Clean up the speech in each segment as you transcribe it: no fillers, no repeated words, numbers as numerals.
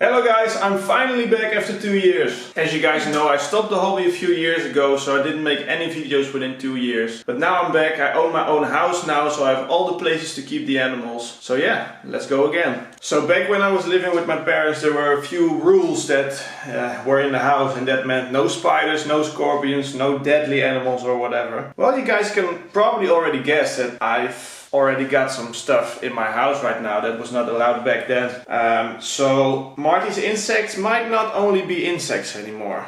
Hello guys, I'm finally back after 2 years. As you guys know, I stopped the hobby a few years ago, so I didn't make any videos within 2 years. But now I'm back, I own my own house now, so I have all the places to keep the animals. So yeah, let's go again. So back when I was living with my parents, there were a few rules that were in the house, and that meant no spiders, no scorpions, no deadly animals or whatever. Well, you guys can probably already guess that I've already got some stuff in my house right now that was not allowed back then. So Marty's insects might not only be insects anymore.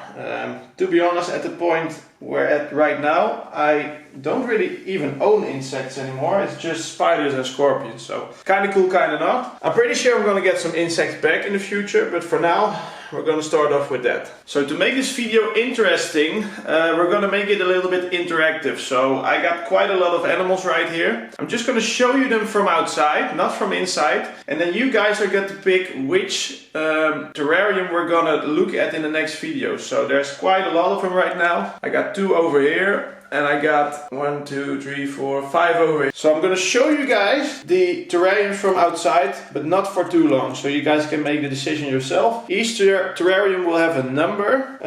To be honest, at the point we're at right now, I don't really even own insects anymore. It's just spiders and scorpions, so kinda cool, kinda not. I'm pretty sure I'm gonna get some insects back in the future, but for now we're gonna start off with that. So to make this video interesting, we're gonna make it a little bit interactive. So I got quite a lot of animals right here. I'm just gonna show you them from outside, not from inside. And then you guys are going to pick which terrarium we're gonna look at in the next video. So there's quite a lot of them right now. I got 2 over here. And I got 1, 2, 3, 4, 5 over here. So I'm gonna show you guys the terrariums from outside, but not for too long, so you guys can make the decision yourself. Each terrarium will have a number.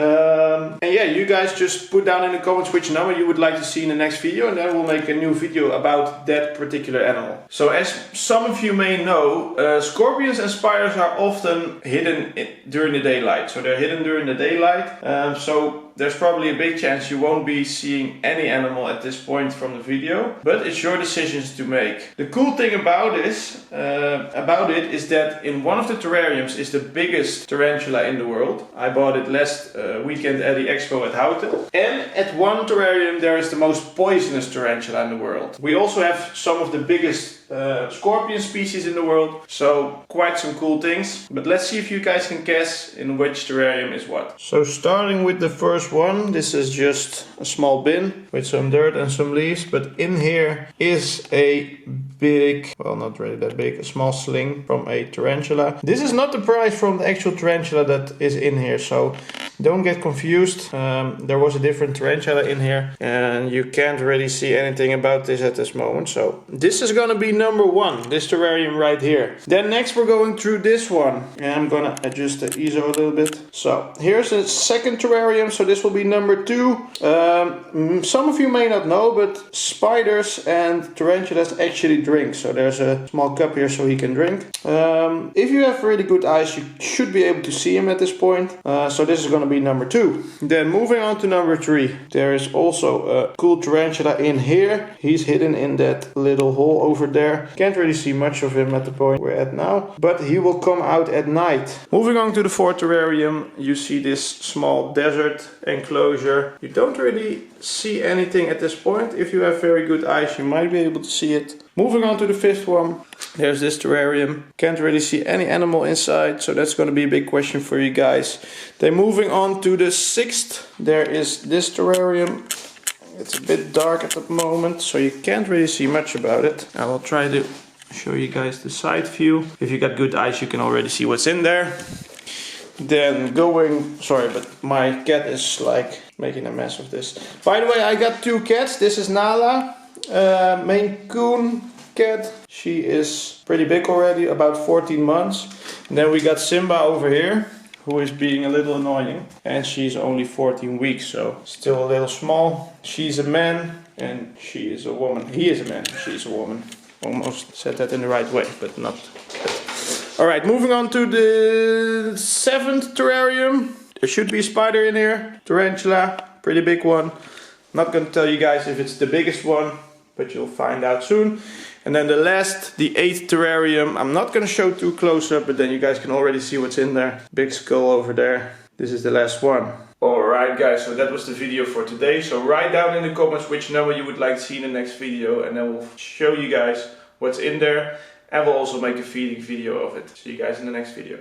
And yeah, you guys just put down in the comments which number you would like to see in the next video, and then we'll make a new video about that particular animal. So as some of you may know, scorpions and spiders are often hidden during the daylight. So they're hidden during the daylight. So there's probably a big chance you won't be seeing any animal at this point from the video, but it's your decisions to make. The cool thing about it is that in one of the terrariums is the biggest tarantula in the world. I bought it last weekend at the expo at Houten. And at one terrarium there is the most poisonous tarantula in the world. We also have some of the biggest scorpion species in the world, so quite some cool things. But let's see if you guys can guess in which terrarium is what. So starting with the first one, this is just a small bin with some dirt and some leaves, but in here is a big, well, not really that big, a small sling from a tarantula. This is not the price from the actual tarantula that is in here, so don't get confused. There was a different tarantula in here and you can't really see anything about this at this moment. So this is gonna be number 1, this terrarium right here. Then next we're going through this one, and I'm gonna adjust the ISO a little bit. So here's the second terrarium, so this will be number 2. Some of you may not know, but spiders and tarantulas actually drink. So there's a small cup here so he can drink. If you have really good eyes, you should be able to see him at this point. So this is gonna be number 2. Then moving on to number 3. There is also a cool tarantula in here. He's hidden in that little hole over there. Can't really see much of him at the point we're at now, but he will come out at night. Moving on to the 4th terrarium, you see this small desert enclosure. You don't really see anything at this point. If you have very good eyes, you might be able to see it. Moving on to the 5th one, there's this terrarium. Can't really see any animal inside, so that's going to be a big question for you guys. Then moving on to the 6th, there is this terrarium. It's a bit dark at the moment, so you can't really see much about it. I will try to show you guys the side view. If you got good eyes, you can already see what's in there. Then sorry, but my cat is like making a mess of this. By the way, I got 2 cats. This is Nala, Maine Coon cat. She is pretty big already, about 14 months. And then we got Simba over here, who is being a little annoying, and she's only 14 weeks, so still a little small. She's a man and she is a woman. He is a man, she's a woman. Almost said that in the right way, but not. Alright, moving on to the 7th terrarium. There should be a spider in here, tarantula, pretty big one. Not gonna tell you guys if it's the biggest one, but you'll find out soon. And then the last, the 8th terrarium, I'm not gonna show too close up, but then you guys can already see what's in there. Big skull over there. This is the last one. Alright guys, so that was the video for today. So write down in the comments which number you would like to see in the next video, and then we'll show you guys what's in there, and we'll also make a feeding video of it. See you guys in the next video.